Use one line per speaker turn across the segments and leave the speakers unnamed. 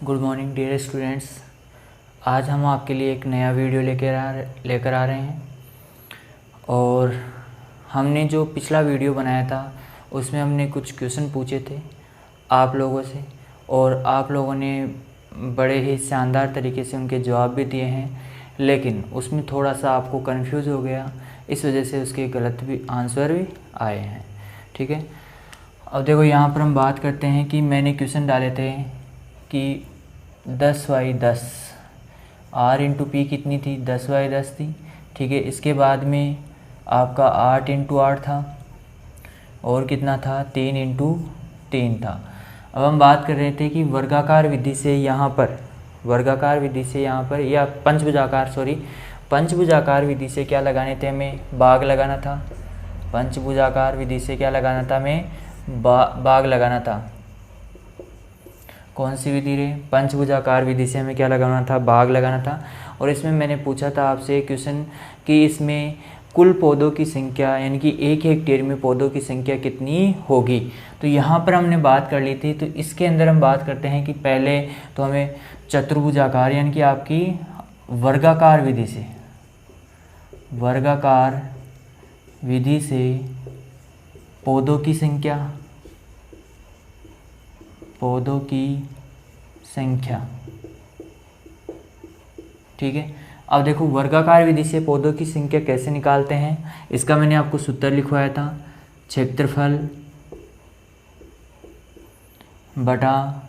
Good morning dear students. आज हम आपके लिए एक नया वीडियो लेकर आ रहे हैं। और हमने जो पिछला वीडियो बनाया था उसमें हमने कुछ क्वेश्चन पूछे थे आप लोगों से, और आप लोगों ने बड़े ही शानदार तरीके से उनके जवाब भी दिए हैं, लेकिन उसमें थोड़ा सा आपको कंफ्यूज हो गया, इस वजह से उसके गलत भी आंसर भी आए हैं। ठीक है, अब देखो यहाँ पर हम बात करते हैं कि मैंने क्वेश्चन डाले थे कि 10/10 R इंटू पी कितनी थी, 10/10 थी। ठीक है, इसके बाद में आपका 8 इंटू 8 था, और कितना था 3 इंटू 3 था। अब हम बात कर रहे थे कि वर्गाकार विधि से यहाँ पर या पंचभुजाकार विधि से क्या लगाने थे, हमें बाग लगाना था। पंचभुजाकार विधि से क्या लगाना था, हमें बाग लगाना था। कौन सी विधि रे? पंचभुजाकार विधि से हमें क्या लगाना था, बाग लगाना था। और इसमें मैंने पूछा था आपसे क्वेश्चन कि इसमें कुल पौधों की संख्या, यानी कि 1 हेक्टेयर में पौधों की संख्या कितनी होगी। तो यहाँ पर हमने बात कर ली थी। तो इसके अंदर हम बात करते हैं कि पहले तो हमें चतुर्भुजाकार यानी कि आपकी वर्गाकार विधि से पौधों की संख्या। ठीक है, अब देखो वर्गाकार विधि से पौधों की संख्या कैसे निकालते हैं, इसका मैंने आपको सूत्र लिखवाया था, क्षेत्रफल बटा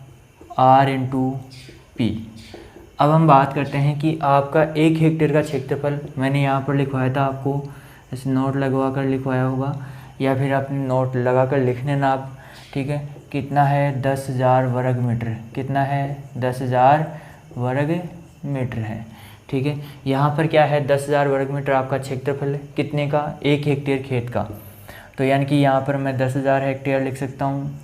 R इंटू पी। अब हम बात करते हैं कि आपका 1 हेक्टेयर का क्षेत्रफल मैंने यहाँ पर लिखवाया था, आपको इस नोट लगवा कर लिखवाया होगा, या फिर अपने नोट लगा कर लिख लेना आप। ठीक है, कितना है 10,000 वर्ग मीटर, कितना है 10,000 वर्ग मीटर है। ठीक है, यहाँ पर क्या है 10,000 वर्ग मीटर आपका क्षेत्रफल है, कितने का, 1 हेक्टेयर खेत का। तो यानी कि यहाँ पर मैं 10,000 हेक्टेयर लिख सकता हूँ।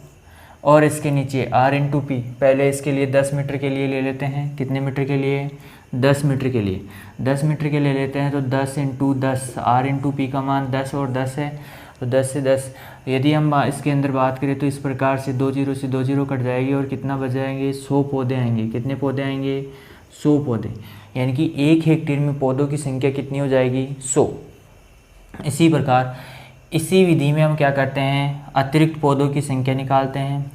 और इसके नीचे R इंटू पी, पहले इसके लिए 10 मीटर के लिए ले लेते हैं। कितने मीटर के लिए? 10 मीटर के लिए। 10 मीटर के ले लेते हैं, तो 10 इंटू 10, R इंटू पी का मान 10 और 10 है, तो 10 से 10। यदि हम इसके अंदर बात करें तो इस प्रकार से 2 जीरो से 2 जीरो कट जाएगी, और कितना बच जाएंगे, 100 पौधे आएंगे। कितने पौधे आएंगे? 100 पौधे, यानी कि 1 हेक्टेयर में पौधों की संख्या कितनी हो जाएगी, 100। इसी प्रकार इसी विधि में हम क्या करते हैं, अतिरिक्त पौधों की संख्या निकालते हैं,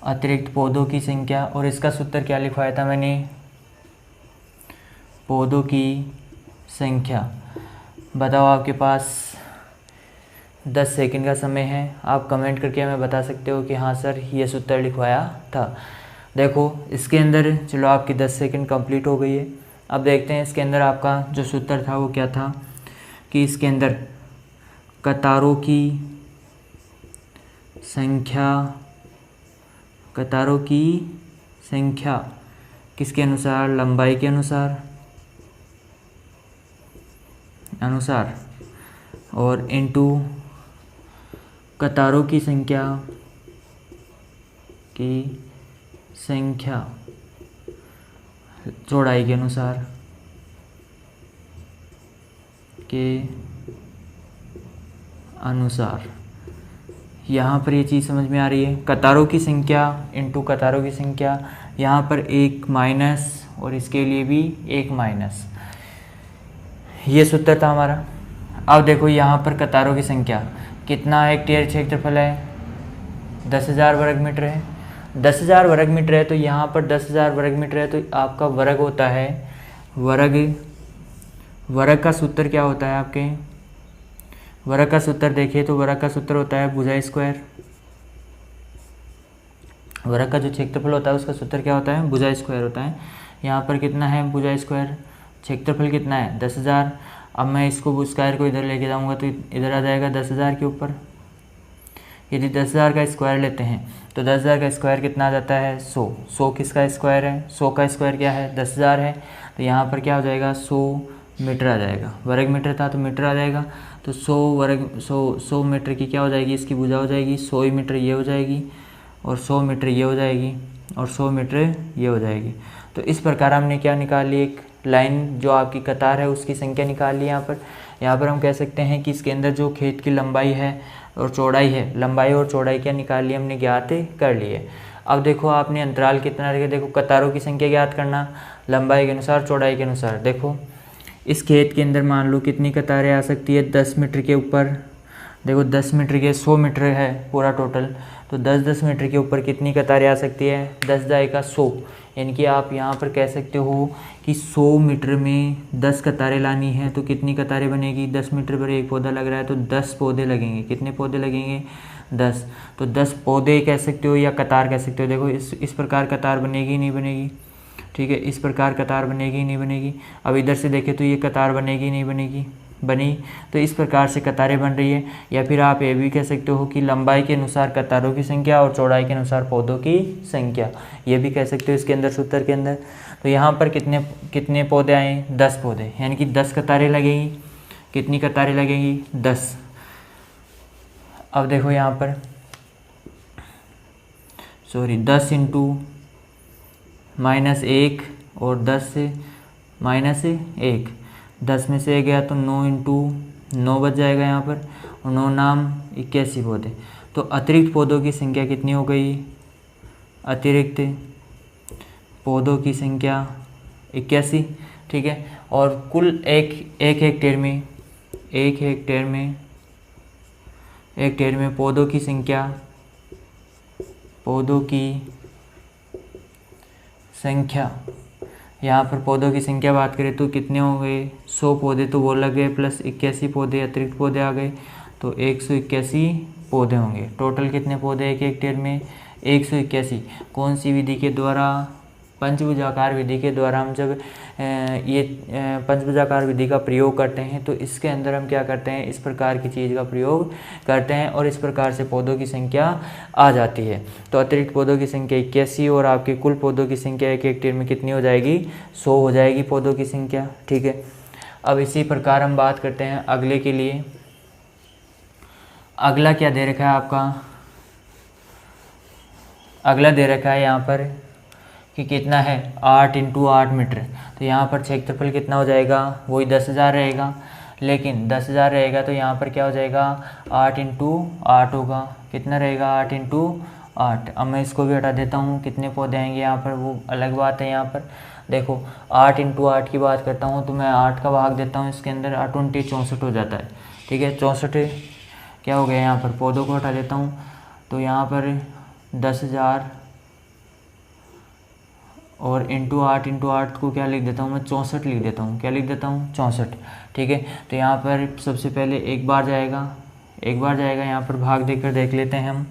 अतिरिक्त पौधों की संख्या। और इसका सूत्र क्या लिखवाया था मैंने, पौधों की संख्या। बताओ, आपके पास 10 सेकंड का समय है, आप कमेंट करके हमें बता सकते हो कि हाँ सर ये सूत्र लिखवाया था। देखो इसके अंदर, चलो आपकी 10 सेकंड कंप्लीट हो गई है। अब देखते हैं इसके अंदर आपका जो सूत्र था वो क्या था, कि इसके अंदर कतारों की संख्या किसके अनुसार, लंबाई के अनुसार और इनटू कतारों की संख्या चौड़ाई के अनुसार। यहाँ पर ये चीज़ समझ में आ रही है, कतारों की संख्या इंटू कतारों की संख्या। यहाँ पर 1 माइनस और इसके लिए भी 1 माइनस, ये सूत्र था हमारा। अब देखो यहाँ पर कतारों की संख्या, कितना हेक्टेयर क्षेत्रफल है, 10,000 वर्ग मीटर है। 10,000 वर्ग मीटर है, तो यहाँ पर 10,000 वर्ग मीटर है, तो आपका वर्ग होता है, वर्ग का सूत्र क्या होता है आपके, वर्ग का सूत्र देखिए तो वर्ग का सूत्र होता है भुजा स्क्वायर। वर्ग का जो क्षेत्रफल होता है उसका सूत्र क्या होता है, भुजा स्क्वायर होता है। यहाँ पर कितना है भुजा स्क्वायर, क्षेत्रफल कितना है 10,000। अब मैं इसको स्क्वायर को इधर लेके जाऊँगा तो इधर आ जाएगा 10,000 के ऊपर। यदि 10,000 का स्क्वायर लेते हैं तो 10,000 का स्क्वायर कितना आ जाता है, 100। 100 किसका स्क्वायर है, 100 का स्क्वायर क्या है, 10,000 है। तो यहाँ पर क्या हो जाएगा, 100 मीटर आ जाएगा। वर्ग मीटर था तो मीटर आ जाएगा, तो 100 मीटर की क्या हो जाएगी, इसकी भुजा हो जाएगी। 100 मीटर ये हो जाएगी, और 100 मीटर ये हो जाएगी, और 100 मीटर ये हो जाएगी। तो इस प्रकार हमने क्या निकाल ली, एक लाइन जो आपकी कतार है उसकी संख्या निकाल ली। यहाँ पर हम कह सकते हैं कि इसके अंदर जो खेत की लंबाई है और चौड़ाई है, लंबाई और चौड़ाई क्या निकाल ली हमने, ज्ञात कर ली है। अब देखो आपने अंतराल कितना रखे, देखो कतारों की संख्या ज्ञात करना लंबाई के अनुसार चौड़ाई के अनुसार। देखो इस खेत के अंदर मान लो कितनी कतारें आ सकती है, 10 मीटर के ऊपर। देखो 10 मीटर के 100 मीटर है पूरा टोटल, तो 10-10 मीटर के ऊपर कितनी कतारें आ सकती है, 10 जाएगा 100, यानी कि आप यहाँ पर कह सकते हो कि 100 मीटर में 10 कतारें लानी है तो कितनी कतारें बनेगी, 10 मीटर पर एक पौधा लग रहा है तो 10 पौधे लगेंगे। कितने पौधे लगेंगे, 10। तो 10 पौधे कह सकते हो या कतार कह सकते हो। देखो इस प्रकार कतार बनेगी नहीं बनेगी, ठीक है, इस प्रकार कतार बनेगी नहीं बनेगी। अब इधर से देखें तो ये कतार बनेगी नहीं बनेगी, बनी। तो इस प्रकार से कतारें बन रही है। या फिर आप ये भी कह सकते हो कि लंबाई के अनुसार कतारों की संख्या और चौड़ाई के अनुसार पौधों की संख्या, ये भी कह सकते हो इसके अंदर, सूत्र के अंदर। तो यहाँ पर कितने कितने पौधे आए, 10 पौधे, यानी कि 10 कतारें लगेंगी। कितनी कतारें लगेंगी, 10। अब देखो यहाँ पर 10 इंटू -1 और 10 से -1, 10 में से 1 गया तो 9 इंटू 9 बच जाएगा यहाँ पर, और 9 नाम 81 पौधे। तो अतिरिक्त पौधों की संख्या कितनी हो गई, अतिरिक्त पौधों की संख्या 81, ठीक है। और कुल एक हेक्टेयर में पौधों की संख्या यहाँ पर पौधों की संख्या बात करें तो कितने हो गए, 100 पौधे तो वो लग गए प्लस 81 पौधे अतिरिक्त पौधे आ गए, तो 181 पौधे होंगे। टोटल कितने पौधे एक हेक्टेयर में, 181। कौन सी विधि के द्वारा, पंचभुजाकार विधि के द्वारा। हम जब ये पंचभुजाकार विधि का प्रयोग करते हैं तो इसके अंदर हम क्या करते हैं, इस प्रकार की चीज़ का प्रयोग करते हैं और इस प्रकार से पौधों की संख्या आ जाती है। तो अतिरिक्त पौधों की संख्या 81 और आपके कुल पौधों की संख्या एक हेक्टेयर में कितनी हो जाएगी, 100 हो जाएगी पौधों की संख्या, ठीक है। अब इसी प्रकार हम बात करते हैं अगले के लिए। अगला क्या दे रखा है आपका, अगला दे रखा है यहाँ पर कि कितना है, 8 इंटू 8 मीटर। तो यहाँ पर क्षेत्रफल कितना हो जाएगा, वही 10,000 रहेगा, लेकिन 10,000 रहेगा तो यहाँ पर क्या हो जाएगा, 8 इंटू 8 होगा। कितना रहेगा, 8 इंटू 8। अब मैं इसको भी हटा देता हूँ, कितने पौधे आएंगे यहाँ पर वो अलग बात है। यहाँ पर देखो 8 इंटू 8 की बात करता हूँ तो मैं 8 का भाग देता हूँ इसके अंदर, 8 × 64 हो जाता है, ठीक है। 64 क्या हो गया, यहाँ पर पौधों को हटा देता हूँ तो यहाँ पर 10,000 और इंटू 8 को क्या लिख देता हूँ मैं, 64 लिख देता हूँ। क्या लिख देता हूँ, 64, ठीक है। तो यहाँ पर सबसे पहले एक बार जाएगा, यहाँ पर भाग देकर देख लेते हैं हम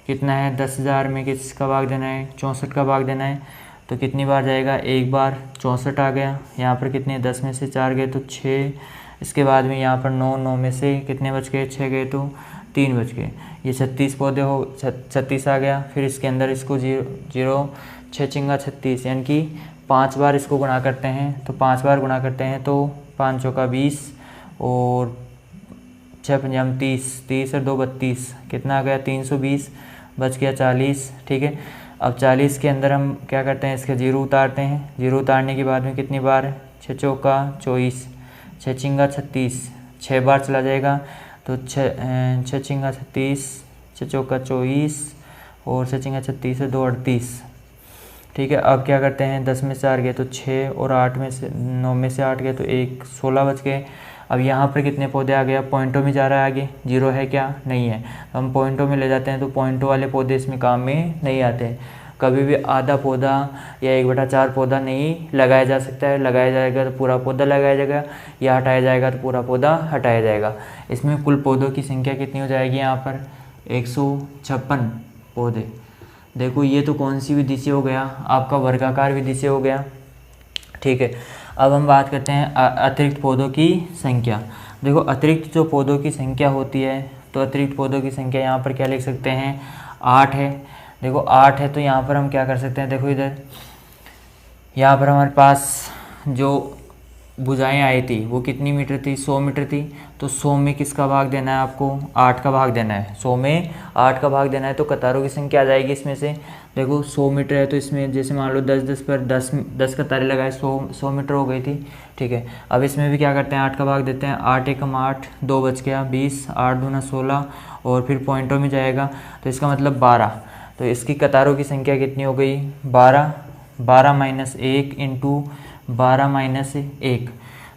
कितना है। 10,000 में किसका भाग देना है, 64 का भाग देना है, तो कितनी बार जाएगा, एक बार, 64 आ गया। यहाँ पर कितने, 10 में से 4 गए तो 6, इसके बाद में यहाँ पर 9 में से कितने बच गए, 6 गए तो 3 बच गए, ये 36 पौधे हो, 36 आ गया। फिर इसके अंदर इसको 0 6 × 36, यानी कि 5 बार इसको गुणा करते हैं, तो 5 बार गुणा करते हैं तो 5 × 20 और 6 × 30, 30 और 2 32, कितना आ गया, 320, बच गया 40, ठीक है। अब 40 के अंदर हम क्या करते हैं, इसके 0 उतारते हैं। 0 उतारने के बाद में कितनी बार, 6 × 24, 6 × 36, 6 बार चला जाएगा तो 6 × 36, 6 × 24 और 6 × 36 है 2 38, ठीक है। अब क्या करते हैं, 10 में से 4 गए तो 6 और 9 में से 8 गए तो 1, 16 बच गए। अब यहाँ पर कितने पौधे आ गया, पॉइंटों में जा रहा है आगे, 0 है क्या, नहीं है, तो हम पॉइंटों में ले जाते हैं। तो पॉइंटों वाले पौधे इसमें काम में नहीं आते। कभी भी आधा पौधा या 1/4 पौधा नहीं लगाया जा सकता है, लगाया जाएगा तो पूरा पौधा लगाया जाएगा, या हटाया जाएगा तो पूरा पौधा हटाया जाएगा। इसमें कुल पौधों की संख्या कितनी हो जाएगी, यहाँ पर 156 पौधे। देखो ये तो कौन सी विधि से हो गया, आपका वर्गाकार विधि से हो गया, ठीक है। अब हम बात करते हैं अतिरिक्त पौधों की संख्या। देखो अतिरिक्त जो पौधों की संख्या होती है, तो अतिरिक्त पौधों की संख्या यहाँ पर क्या लिख सकते हैं, 8 है। देखो 8 है तो यहाँ पर हम क्या कर सकते हैं, देखो इधर यहाँ पर हमारे पास जो भुजाएं आई थी वो कितनी मीटर थी, 100 मीटर थी। तो 100 में किसका भाग देना है आपको, 8 का भाग देना है। 100 में 8 का भाग देना है तो कतारों की संख्या आ जाएगी इसमें से। देखो 100 मीटर है तो इसमें जैसे मान लो 10 पर 10 कतारें लगाए, 100 मीटर हो गई थी, ठीक है। अब इसमें भी क्या करते हैं, 8 का भाग देते हैं। 8 × 8 2 बच गया 20, 8 दूना 16 और फिर पॉइंटों में जाएगा तो इसका मतलब 12, तो इसकी कतारों की संख्या कितनी हो गई 12, 12 माइनस 1 इंटू 12 माइनस 1।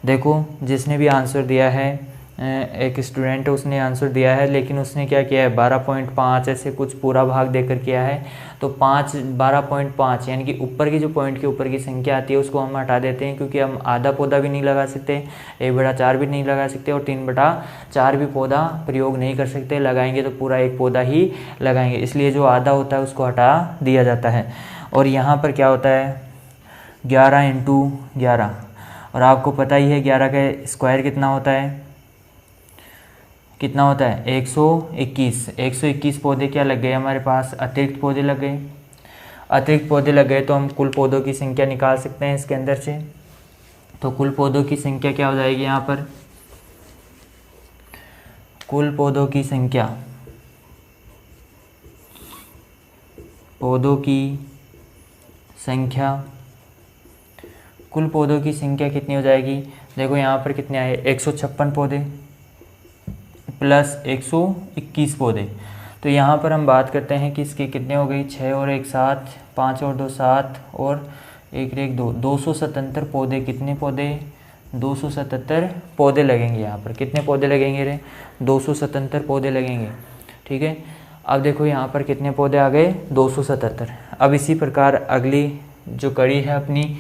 देखो जिसने भी आंसर दिया है एक स्टूडेंट है, उसने आंसर दिया है लेकिन उसने क्या किया है 12.5 ऐसे कुछ पूरा भाग देकर किया है। तो 12.5 यानी कि ऊपर की जो पॉइंट के ऊपर की संख्या आती है उसको हम हटा देते हैं, क्योंकि हम आधा पौधा भी नहीं लगा सकते, 1/4 भी नहीं लगा सकते और 3/4 भी पौधा प्रयोग नहीं कर सकते। लगाएंगे तो पूरा एक पौधा ही लगाएंगे, इसलिए जो आधा होता है उसको हटा दिया जाता है। और यहाँ पर क्या होता है 11 इंटू 11, और आपको पता ही है 11 का स्क्वायर कितना होता है, कितना होता है 121। 121 पौधे क्या लग गए हमारे पास, अतिरिक्त पौधे लग गए। अतिरिक्त पौधे लग गए तो हम कुल पौधों की संख्या निकाल सकते हैं इसके अंदर से। तो कुल पौधों की संख्या क्या हो जाएगी यहाँ पर, कुल पौधों की संख्या, पौधों की संख्या, कुल पौधों की संख्या कितनी हो जाएगी। देखो यहाँ पर कितने आए 156 पौधे प्लस 121 पौधे। तो यहाँ पर हम बात करते हैं कि इसके कितने हो गई 6 और 1 7, 5 और 2 7 और 1 1 2, 277 पौधे। कितने पौधे 277 पौधे लगेंगे। यहाँ पर कितने पौधे लगेंगे रे 277 पौधे लगेंगे। ठीक है, अब देखो यहाँ पर कितने पौधे आ गए 277। अब इसी प्रकार अगली जो कड़ी है अपनी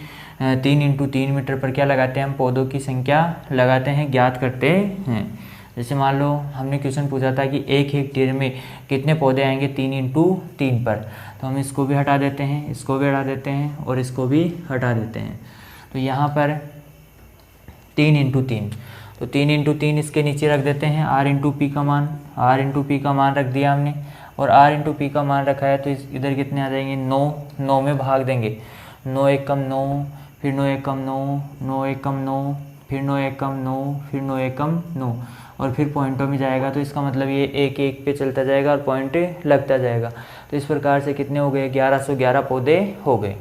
3 इंटू 3 मीटर पर क्या लगाते हैं हम, पौधों की संख्या लगाते हैं, ज्ञात करते हैं। जैसे मान लो हमने क्वेश्चन पूछा था कि 1 हेक्टेयर में कितने पौधे आएंगे 3 इंटू 3 पर, तो हम इसको भी हटा देते हैं, इसको भी हटा देते हैं और इसको भी हटा देते हैं। तो यहाँ पर 3 इंटू 3, तो 3 इंटू 3 इसके नीचे रख देते हैं r इंटू पी का मान, r इंटू पी का मान रख दिया हमने, और r इंटू पी का मान रखा है तो इधर कितने आ जाएंगे 9, 9 में भाग देंगे, 9 1 कम 9, फिर 9 1 कम 9, 9 1 कम 9, फिर 9 1 कम 9, फिर 9 1 कम 9, और फिर पॉइंटों में जाएगा तो इसका मतलब ये 1 1 पे चलता जाएगा और पॉइंट लगता जाएगा। तो इस प्रकार से कितने हो गए 1111 पौधे हो गए।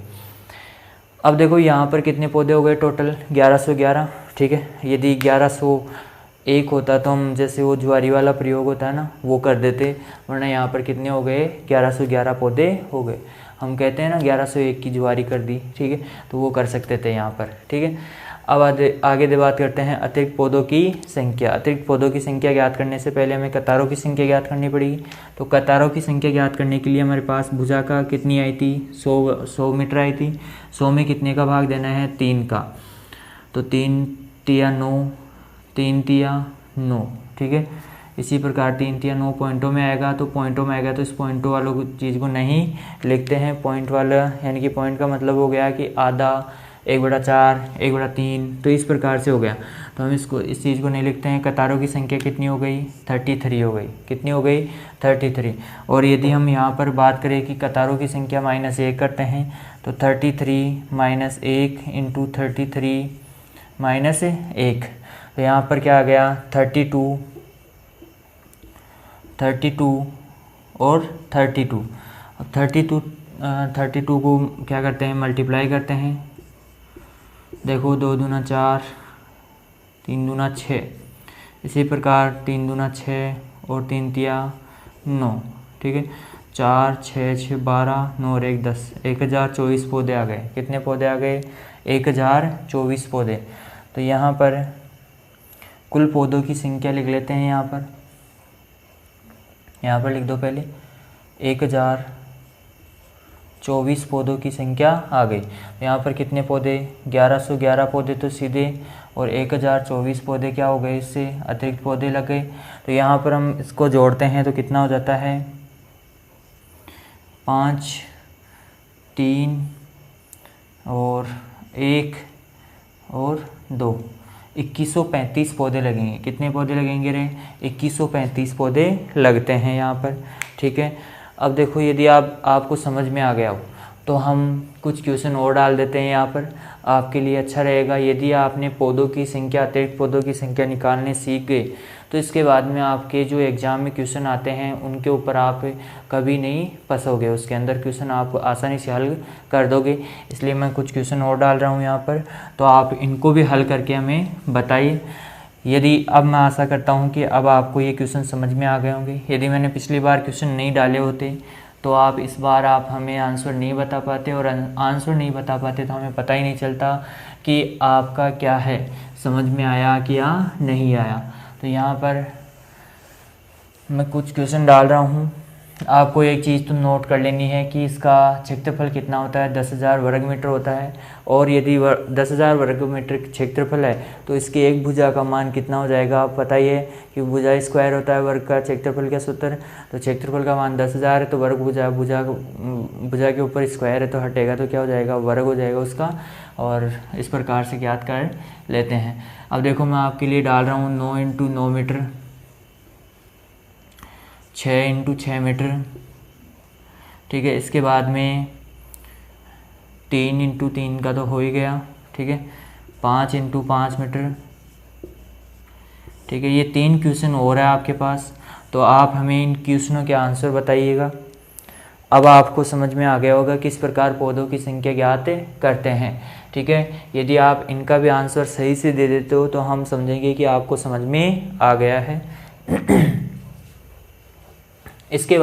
अब देखो यहाँ पर कितने पौधे हो गए टोटल 1111। ठीक है, यदि 1101 होता तो हम जैसे वो जुआरी वाला प्रयोग होता है ना वो कर देते, वरना यहाँ पर कितने हो गए 1111 पौधे हो गए। हम कहते हैं ना 1101 की जुआरी कर दी। ठीक है, तो वो कर सकते थे यहाँ पर। ठीक है, अब आगे बात करते हैं अतिरिक्त पौधों की संख्या। अतिरिक्त पौधों की संख्या ज्ञात करने से पहले हमें कतारों की संख्या ज्ञात करनी पड़ेगी। तो कतारों की संख्या ज्ञात करने के लिए हमारे पास भुजा का कितनी आई थी 100 मीटर आई थी। 100 में कितने का भाग देना है 3 का, तो 3 तिया 9, 3 तिया 9। ठीक है, इसी प्रकार 3 तिया 9 पॉइंटों में आएगा, तो पॉइंटों में आएगा तो इस पॉइंटों वालों चीज़ को नहीं लिखते हैं। पॉइंट वाला यानी कि पॉइंट का मतलब हो गया कि आधा, 1/4, 1/3, तो इस प्रकार से हो गया। तो हम इस चीज़ को नहीं लिखते हैं। कतारों की संख्या कितनी हो गई 33 हो गई। कितनी हो गई 33। और यदि हम यहाँ पर बात करें कि कतारों की संख्या -1 करते हैं तो 33 - 1 इंटू 33 - 1, तो यहाँ पर क्या आ गया 32 और 32। अब 32 को क्या करते हैं मल्टीप्लाई करते हैं। देखो 2 दूना 4, 3 दूना 6, इसी प्रकार 3 दूना 6 और 3 तिया 9। ठीक है, 4 6 6 12, 9 और 1 10, 1024 पौधे आ गए। कितने पौधे आ गए 1024 पौधे। तो यहाँ पर कुल पौधों की संख्या लिख लेते हैं। यहाँ पर लिख दो पहले 1024 पौधों की संख्या आ गई। यहाँ पर कितने पौधे 1111 पौधे तो सीधे, और 1024 पौधे क्या हो गए इससे अतिरिक्त पौधे लग गए। तो यहाँ पर हम इसको जोड़ते हैं तो कितना हो जाता है 5 3 और 1 और 2, 2135 पौधे लगेंगे। कितने पौधे लगेंगे रे 2135 पौधे लगते हैं यहाँ पर। ठीक है, अब देखो यदि आपको समझ में आ गया हो तो हम कुछ क्वेश्चन और डाल देते हैं यहाँ पर, आपके लिए अच्छा रहेगा। यदि आपने पौधों की संख्या अतिरिक्त पौधों की संख्या निकालने सीख गए तो इसके बाद में आपके जो एग्ज़ाम में क्वेश्चन आते हैं उनके ऊपर आप कभी नहीं फंसोगे, उसके अंदर क्वेश्चन आप आसानी से हल कर दोगे। इसलिए मैं कुछ क्वेश्चन और डाल रहा हूँ यहाँ पर, तो आप इनको भी हल करके हमें बताइए। यदि अब मैं आशा करता हूँ कि अब आपको ये क्वेश्चन समझ में आ गए होंगे। यदि मैंने पिछली बार क्वेश्चन नहीं डाले होते तो आप इस बार आप हमें आंसर नहीं बता पाते, और आंसर नहीं बता पाते तो हमें पता ही नहीं चलता कि आपका क्या है, समझ में आया कि या नहीं आया। तो यहाँ पर मैं कुछ क्वेश्चन डाल रहा हूँ, आपको एक चीज़ तो नोट कर लेनी है कि इसका क्षेत्रफल कितना होता है, 10,000 वर्ग मीटर होता है। और यदि 10,000 वर्ग मीटर क्षेत्रफल है तो इसकी एक भुजा का मान कितना हो जाएगा, आप पता ही है कि भुजा स्क्वायर होता है वर्ग का क्षेत्रफल का सूत्र। तो क्षेत्रफल का मान 10,000 है तो वर्ग भुजा के ऊपर स्क्वायर है तो हटेगा तो क्या हो जाएगा, वर्ग हो जाएगा उसका। और इस प्रकार से ज्ञात कर लेते हैं। अब देखो मैं आपके लिए डाल रहा हूँ 9 × 9 मीटर, 6 × 6 मीटर, ठीक है। इसके बाद में 3 × 3 का तो हो ही गया, ठीक है। 5 × 5 मीटर, ठीक है। ये 3 क्वेश्चन और है आपके पास, तो आप हमें इन क्वेश्चनों के आंसर बताइएगा। अब आपको समझ में आ गया होगा किस प्रकार पौधों की संख्या ज्ञात करते हैं, ठीक है। यदि आप इनका भी आंसर सही से दे देते हो तो हम समझेंगे कि आपको समझ में आ गया है। इसके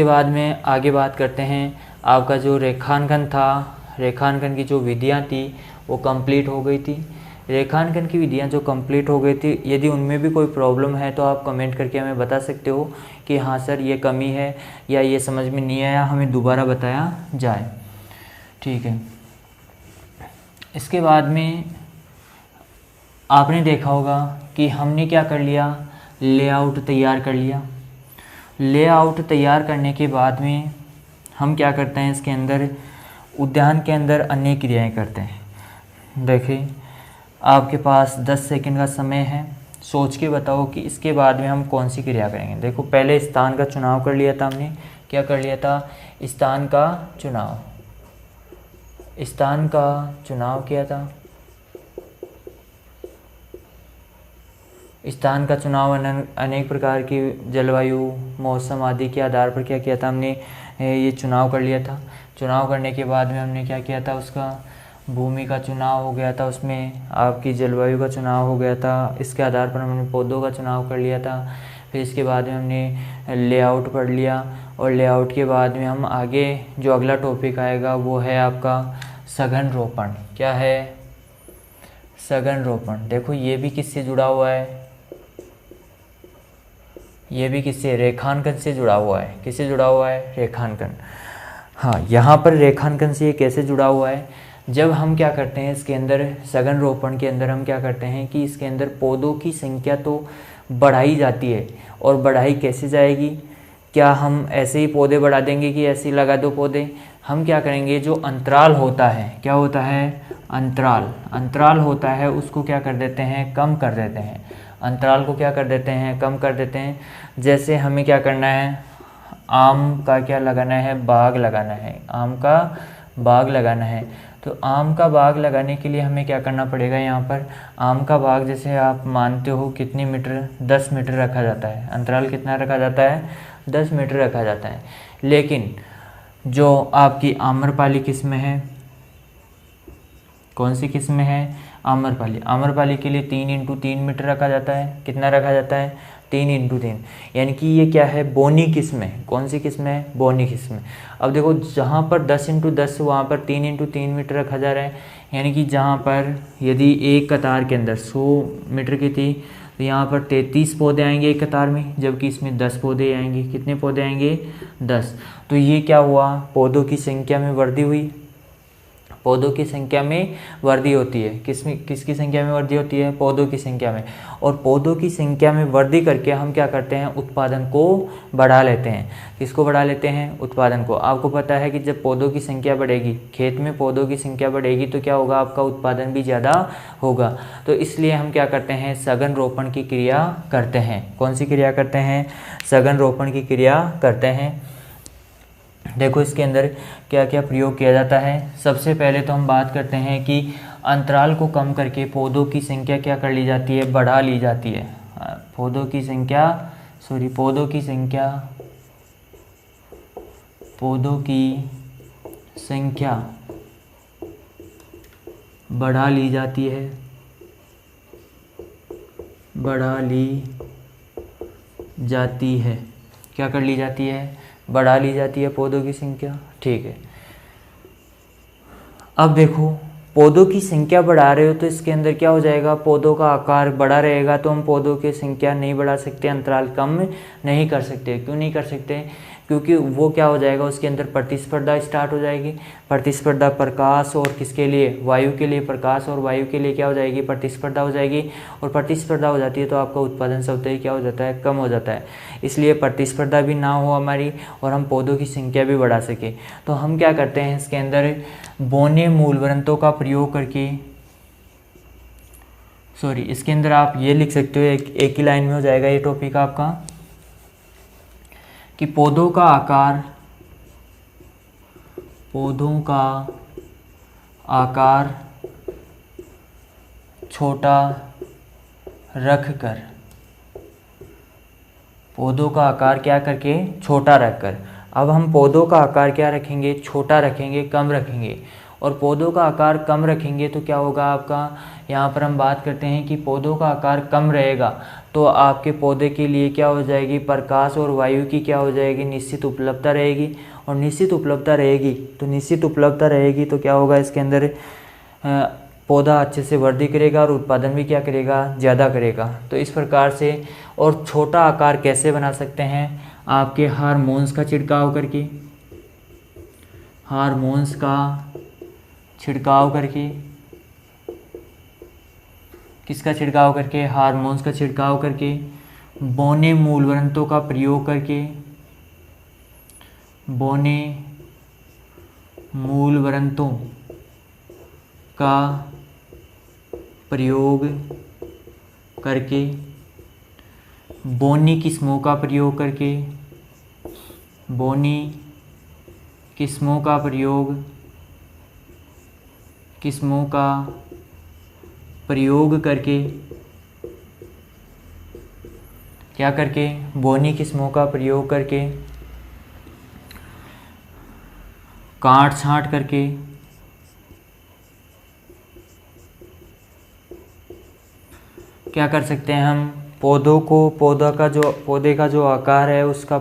बाद में आगे बात करते हैं। आपका जो रेखांकन था, रेखांकन की जो विधियां थी वो कंप्लीट हो गई थी। रेखांकन की विधियां जो कंप्लीट हो गई थी, यदि उनमें भी कोई प्रॉब्लम है तो आप कमेंट करके हमें बता सकते हो कि हाँ सर ये कमी है या ये समझ में नहीं आया, हमें दोबारा बताया जाए, ठीक है। इसके बाद में आपने देखा होगा कि हमने क्या कर लिया, लेआउट तैयार कर लिया। लेआउट तैयार करने के बाद में हम क्या करते हैं, इसके अंदर उद्यान के अंदर अन्य क्रियाएं करते हैं। देखिए आपके पास 10 सेकंड का समय है, सोच के बताओ कि इसके बाद में हम कौन सी क्रिया करेंगे। देखो पहले स्थान का चुनाव कर लिया था हमने, क्या कर लिया था, स्थान का चुनाव किया था। स्थान का चुनाव अनेक प्रकार की जलवायु, मौसम आदि के आधार पर क्या किया था हमने, ये चुनाव कर लिया था। चुनाव करने के बाद में हमने क्या किया था, उसका भूमि का चुनाव हो गया था, उसमें आपकी जलवायु का चुनाव हो गया था। इसके आधार पर हमने पौधों का चुनाव कर लिया था। फिर इसके बाद में हमने लेआउट पढ़ लिया, और लेआउट के बाद में हम आगे जो अगला टॉपिक आएगा वो है आपका सघन रोपण। क्या है, सघन रोपण। देखो ये भी किससे जुड़ा हुआ है, ये भी किससे, रेखांकन से जुड़ा हुआ है। किससे जुड़ा हुआ है, रेखांकन। हाँ, यहाँ पर रेखांकन से ये कैसे जुड़ा हुआ है, जब हम क्या करते हैं इसके अंदर सघन रोपण के अंदर हम क्या करते हैं कि इसके अंदर पौधों की संख्या तो बढ़ाई जाती है, और बढ़ाई कैसे जाएगी, क्या हम ऐसे ही पौधे बढ़ा देंगे कि ऐसे ही लगा दो पौधे, हम क्या करेंगे, जो अंतराल होता है, क्या होता है, अंतराल होता है, उसको क्या कर देते हैं, कम कर देते हैं। अंतराल को क्या कर देते हैं, कम कर देते हैं। जैसे हमें क्या करना है, आम का क्या लगाना है, बाग लगाना है, आम का बाग लगाना है। तो आम का बाग लगाने के लिए हमें क्या करना पड़ेगा, यहाँ पर आम का बाग जैसे आप मानते हो कितने मीटर, 10 मीटर रखा जाता है। अंतराल कितना रखा जाता है, 10 मीटर रखा जाता है। लेकिन जो आपकी आम्रपाली किस्म है, कौन सी किस्म है, आम्रपाली के लिए 3 × 3 मीटर रखा जाता है। कितना रखा जाता है, 3 × 3, यानी कि ये क्या है, बोनी किस्म है। कौन सी किस्म है, बोनी किस्म। अब देखो जहाँ पर 10 × 10 वहाँ पर 3 × 3 मीटर रखा जा रहा है, यानी कि जहाँ पर यदि एक कतार के अंदर 100 मीटर की थी तो यहाँ पर 33 पौधे आएंगे एक कतार में, जबकि इसमें 10 पौधे आएंगे। कितने पौधे आएंगे, 10। तो ये क्या हुआ, पौधों की संख्या में वृद्धि हुई, पौधों की संख्या में वृद्धि होती है। किसकी संख्या में वृद्धि होती है, पौधों की संख्या में। और पौधों की संख्या में वृद्धि करके हम क्या करते हैं, उत्पादन को बढ़ा लेते हैं। किसको बढ़ा लेते हैं, उत्पादन को। आपको पता है कि जब पौधों की संख्या बढ़ेगी, खेत में पौधों की संख्या बढ़ेगी तो क्या होगा, आपका उत्पादन भी ज़्यादा होगा। तो इसलिए हम क्या करते हैं, सघन रोपण की क्रिया करते हैं। कौन सी क्रिया करते हैं, सघन रोपण की क्रिया करते हैं। देखो इसके अंदर क्या क्या प्रयोग किया जाता है। सबसे पहले तो हम बात करते हैं कि अंतराल को कम करके पौधों की संख्या क्या कर ली जाती है, बढ़ा ली जाती है। पौधों की संख्या बढ़ा ली जाती क्या कर ली जाती है, बढ़ा ली जाती है पौधों की संख्या। ठीक है, अब देखो पौधों की संख्या बढ़ा रहे हो तो इसके अंदर क्या हो जाएगा, पौधों का आकार बड़ा रहेगा तो हम पौधों की संख्या नहीं बढ़ा सकते, अंतराल कम नहीं कर सकते। क्यों नहीं कर सकते, क्योंकि वो क्या हो जाएगा, उसके अंदर प्रतिस्पर्धा स्टार्ट हो जाएगी। प्रतिस्पर्धा प्रकाश और किसके लिए, वायु के लिए, प्रकाश और वायु के लिए क्या हो जाएगी, प्रतिस्पर्धा हो जाएगी। और प्रतिस्पर्धा हो जाती है तो आपका उत्पादन स्वतः ही क्या हो जाता है, कम हो जाता है। इसलिए प्रतिस्पर्धा भी ना हो हमारी और हम पौधों की संख्या भी बढ़ा सके तो हम क्या करते हैं, इसके अंदर बौने मूलवंतों का प्रयोग करके, सॉरी इसके अंदर आप ये लिख सकते हो, एक ही लाइन में हो जाएगा ये टॉपिक आपका, कि पौधों का आकार छोटा रखकर, पौधों का आकार क्या करके, छोटा रखकर। अब हम पौधों का आकार क्या रखेंगे, छोटा रखेंगे, कम रखेंगे। और पौधों का आकार कम रखेंगे तो क्या होगा आपका, यहाँ पर हम बात करते हैं कि पौधों का आकार कम रहेगा तो आपके पौधे के लिए क्या हो जाएगी, प्रकाश और वायु की क्या हो जाएगी, निश्चित उपलब्धता रहेगी। और निश्चित उपलब्धता रहेगी तो क्या होगा, इसके अंदर पौधा अच्छे से वृद्धि करेगा और उत्पादन भी क्या करेगा, ज़्यादा करेगा। तो इस प्रकार से। और छोटा आकार कैसे बना सकते हैं, आपके हार्मोन्स का छिड़काव करके, किसका छिड़काव करके, हार्मोन्स का छिड़काव करके, बौने मूलवंतों का प्रयोग करके, बौने मूलवंतों का प्रयोग करके, बोनी किस्मों का प्रयोग करके, किस्मों का प्रयोग करके, क्या करके, बोनी किस्मों का प्रयोग करके, काट छांट करके, क्या कर सकते हैं हम, पौधे का जो आकार है उसका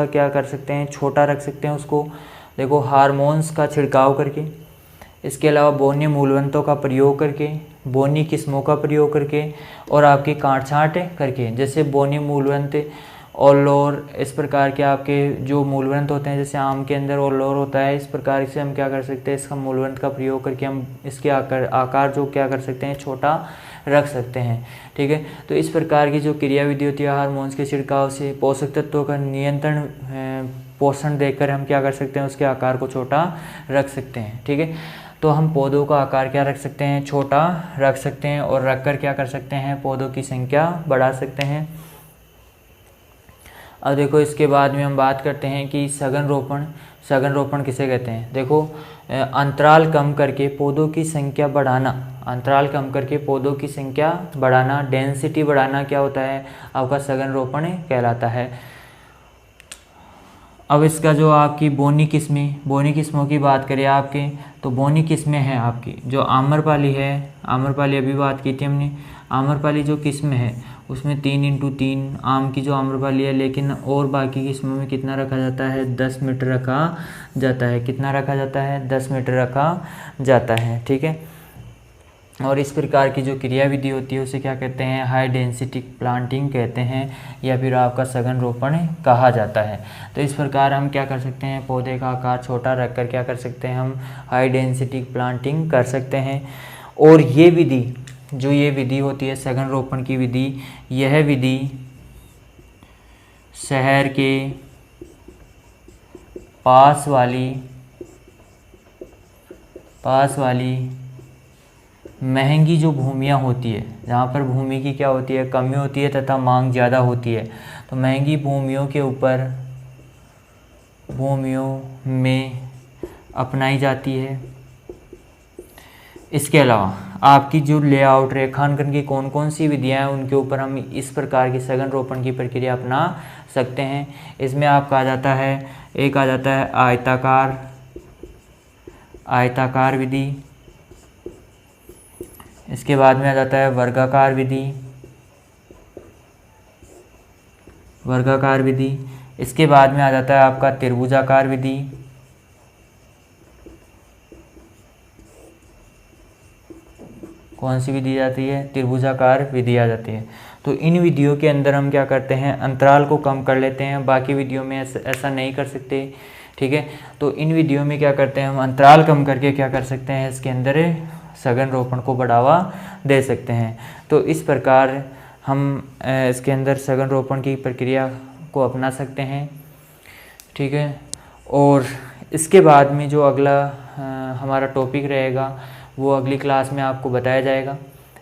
क्या कर सकते हैं, छोटा रख सकते हैं उसको। देखो हार्मोन्स का छिड़काव करके, इसके अलावा बोनी मूलवंतों का प्रयोग करके, बोनी किस्मों का प्रयोग करके और आपकी काट छांट करके। जैसे बोनी मूलवंत ओलोर, इस प्रकार के आपके जो मूलवंत होते हैं, जैसे आम के अंदर ओलोर होता है, इस प्रकार से हम क्या कर सकते हैं, इसका मूलवंत का प्रयोग करके हम इसके आकार जो क्या कर सकते हैं, छोटा रख सकते हैं। ठीक है, तो इस प्रकार की जो क्रियाविधि होती है हार्मोन्स के छिड़काव से पोषक तत्वों का नियंत्रण, पोषण देकर हम क्या कर सकते हैं, उसके आकार को छोटा रख सकते हैं। ठीक है, तो हम पौधों का आकार क्या रख सकते हैं, छोटा रख सकते हैं और रखकर क्या कर सकते हैं, पौधों की संख्या बढ़ा सकते हैं। अब देखो इसके बाद में हम बात करते हैं कि सघन रोपण किसे कहते हैं। देखो अंतराल कम करके पौधों की संख्या बढ़ाना, डेंसिटी बढ़ाना क्या होता है, आपका सघन रोपण कहलाता है। अब इसका जो आपकी बोनी किस्मों की बात करें आपके, तो बोनी किस्में हैं आपकी जो आम्रपाली है, आम्रपाली अभी बात की थी हमने। आम्रपाली जो किस्म है उसमें 3x3 आम की जो आम्रपाली है, लेकिन और बाकी किस्मों में कितना रखा जाता है, 10 मीटर रखा जाता है। कितना रखा जाता है, 10 मीटर रखा जाता है। ठीक है, और इस प्रकार की जो क्रियाविधि होती है उसे क्या कहते हैं, हाई डेंसिटी प्लांटिंग कहते हैं, या फिर आपका सघन रोपण कहा जाता है। तो इस प्रकार हम क्या कर सकते हैं, पौधे का आकार छोटा रखकर क्या कर सकते हैं, हम हाई डेंसिटी प्लांटिंग कर सकते हैं। और ये विधि होती है सघन रोपण की विधि, यह विधि शहर के पास वाली महंगी जो भूमियाँ होती है, जहाँ पर भूमि की क्या होती है, कमी होती है तथा मांग ज़्यादा होती है, तो महंगी भूमियों में अपनाई जाती है। इसके अलावा आपकी जो लेआउट रेखांकन की कौन कौन सी विधियाँ हैं, उनके ऊपर हम इस प्रकार की सघन रोपण की प्रक्रिया अपना सकते हैं। इसमें आपका आ जाता है, एक आ जाता है आयताकार विधि, इसके बाद में आ जाता है वर्गाकार विधि, इसके बाद में आ जाता है आपका त्रिभुजाकार विधि। कौन सी विधि आती है? त्रिभुजाकार विधि आ जाती है। तो इन विधियों के अंदर हम क्या करते हैं, अंतराल को कम कर लेते हैं, बाकी विधियों में ऐसा नहीं कर सकते, ठीक है। तो इन विधियों में क्या करते हैं, हम अंतराल कम करके क्या कर सकते हैं, इसके अंदर सघन रोपण को बढ़ावा दे सकते हैं। तो इस प्रकार हम इसके अंदर सघन रोपण की प्रक्रिया को अपना सकते हैं, ठीक है। और इसके बाद में जो अगला हमारा टॉपिक रहेगा वो अगली क्लास में आपको बताया जाएगा,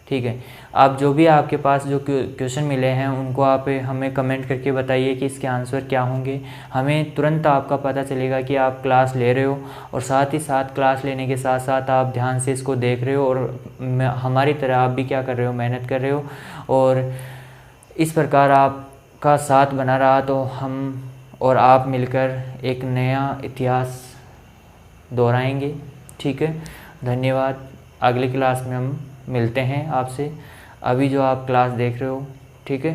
ठीक है। आप जो भी आपके पास जो क्वेश्चन मिले हैं उनको आप हमें कमेंट करके बताइए कि इसके आंसर क्या होंगे। हमें तुरंत आपका पता चलेगा कि आप क्लास ले रहे हो, और साथ ही साथ क्लास लेने के साथ साथ आप ध्यान से इसको देख रहे हो, और हमारी तरह आप भी क्या कर रहे हो, मेहनत कर रहे हो। और इस प्रकार आपका साथ बना रहा तो हम और आप मिलकर एक नया इतिहास दोहराएंगे, ठीक है। धन्यवाद। अगली क्लास में हम मिलते हैं आपसे। अभी जो आप क्लास देख रहे हो, ठीक है।